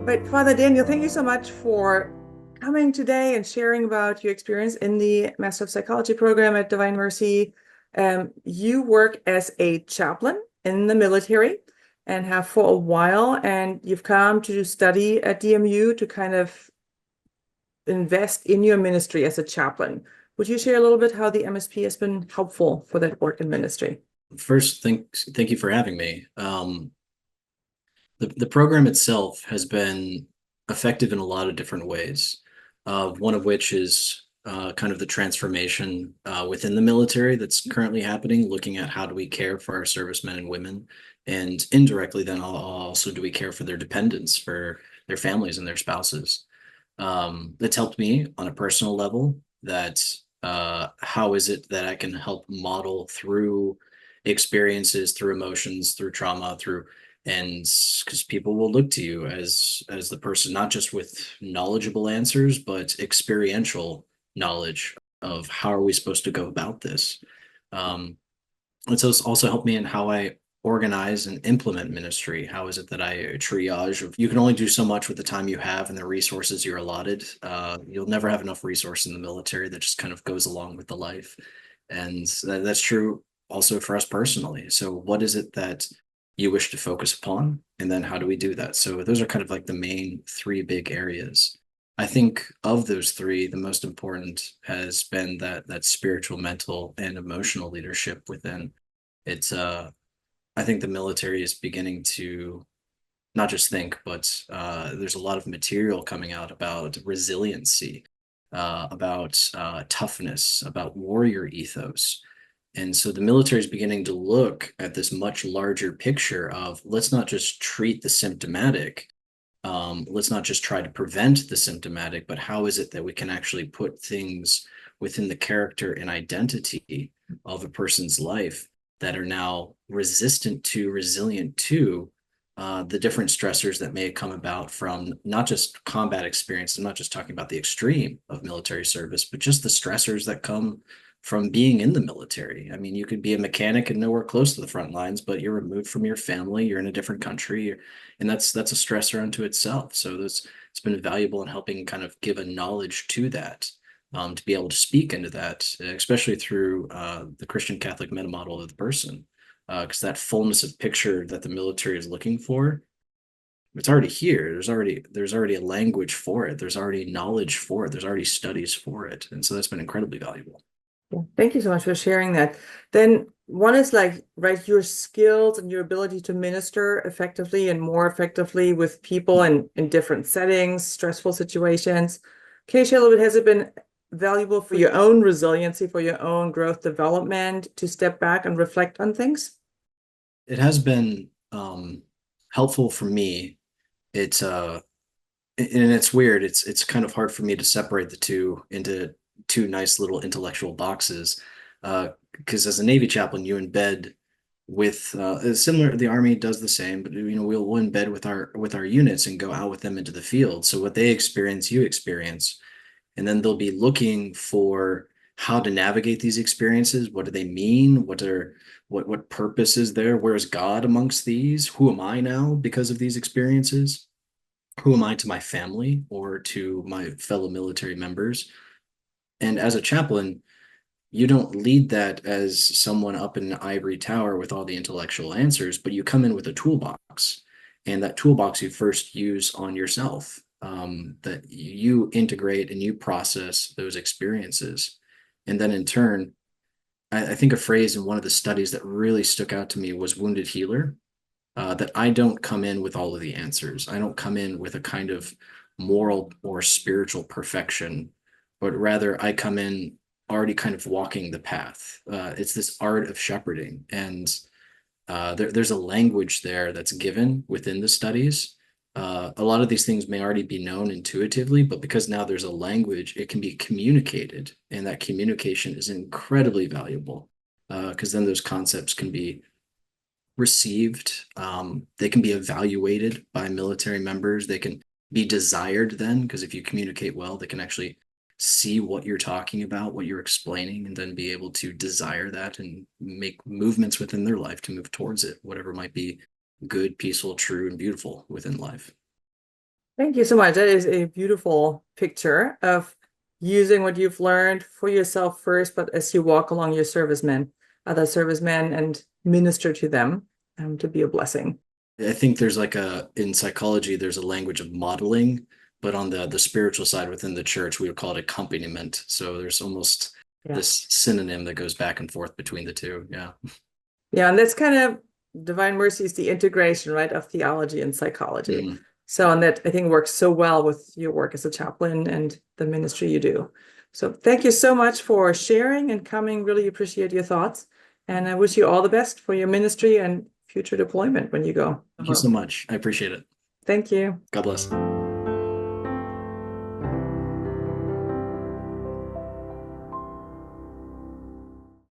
But Father Daniel, thank you so much for coming today and sharing about your experience in the Master of Psychology program at Divine Mercy. You work as a chaplain in the military and have for a while, and you've come to study at DMU to kind of invest in your ministry as a chaplain. Would you share a little bit how the MSP has been helpful for that work in ministry? First, thank you for having me. The program itself has been effective in a lot of different ways. One of which is kind of the transformation within the military that's currently happening, looking at how do we care for our servicemen and women, and indirectly then also do we care for their dependents, for their families and their spouses. That's helped me on a personal level. That how is it that I can help model through experiences, through emotions, through trauma, through and because people will look to you as the person not just with knowledgeable answers but experiential knowledge of how are we supposed to go about this. And so it's also helped me in how I organize and implement ministry. How is it that I triage of, you can only do so much with the time you have and the resources you're allotted. You'll never have enough resource in the military that just kind of goes along with the life. And that's true also for us personally. So what is it that you wish to focus upon? And then how do we do that? So those are kind of like the main three big areas. I think of those three, the most important has been that spiritual, mental, and emotional leadership within. It's I think the military is beginning to not just think, but there's a lot of material coming out about resiliency, about toughness, about warrior ethos. And so the military is beginning to look at this much larger picture of let's not just treat the symptomatic, let's not just try to prevent the symptomatic, but how is it that we can actually put things within the character and identity of a person's life that are now resistant to, resilient to the different stressors that may come about from not just combat experience. I'm not just talking about the extreme of military service, but just the stressors that come from being in the military. I mean, you could be a mechanic and nowhere close to the front lines, but you're removed from your family, you're in a different country, and that's a stressor unto itself. So it's been valuable in helping kind of give a knowledge to that, to be able to speak into that, especially through the Christian Catholic meta model of the person, because that fullness of picture that the military is looking for, it's already here. There's already a language for it. There's already knowledge for it. There's already studies for it, and so that's been incredibly valuable. Yeah, thank you so much for sharing that. Then one is like, right, your skills and your ability to minister effectively and more effectively with people in different settings, stressful situations. Can you share a little bit, has it been valuable for your own resiliency, for your own growth development to step back and reflect on things? It has been helpful for me. It's and it's weird. It's kind of hard for me to separate the two into two nice little intellectual boxes. Because as a Navy chaplain, you embed with similar. The Army does the same, but we'll embed with our units and go out with them into the field. So what they experience, you experience, and then they'll be looking for how to navigate these experiences. What do they mean? What purpose is there? Where's God amongst these? Who am I now because of these experiences? Who am I to my family or to my fellow military members? And as a chaplain, you don't lead that as someone up in an ivory tower with all the intellectual answers, but you come in with a toolbox. And that toolbox you first use on yourself, that you integrate and you process those experiences. And then in turn, I think a phrase in one of the studies that really stuck out to me was wounded healer. That I don't come in with all of the answers. I don't come in with a kind of moral or spiritual perfection, but rather I come in already kind of walking the path. It's this art of shepherding, and there's a language there that's given within the studies. A lot of these things may already be known intuitively, but because now there's a language, it can be communicated, and that communication is incredibly valuable because then those concepts can be received. They can be evaluated by military members. They can be desired then, because if you communicate well, they can actually see what you're talking about, what you're explaining, and then be able to desire that and make movements within their life to move towards it, whatever might be good, peaceful, true, and beautiful within life. Thank you so much. That is a beautiful picture of using what you've learned for yourself first, but as you walk along your servicemen, other servicemen, and minister to them, to be a blessing. I think there's in psychology, there's a language of modeling, but on the spiritual side within the church, we would call it accompaniment. So there's almost Yeah. this synonym that goes back and forth between the two. Yeah. Yeah, and that's kind of Divine Mercy is the integration, right, of theology and psychology. Mhm. So, and that I think works so well with your work as a chaplain and the ministry you do. So, thank you so much for sharing and coming. Really appreciate your thoughts. And I wish you all the best for your ministry and future deployment when you go. Thank you so much. I appreciate it. Thank you. God bless.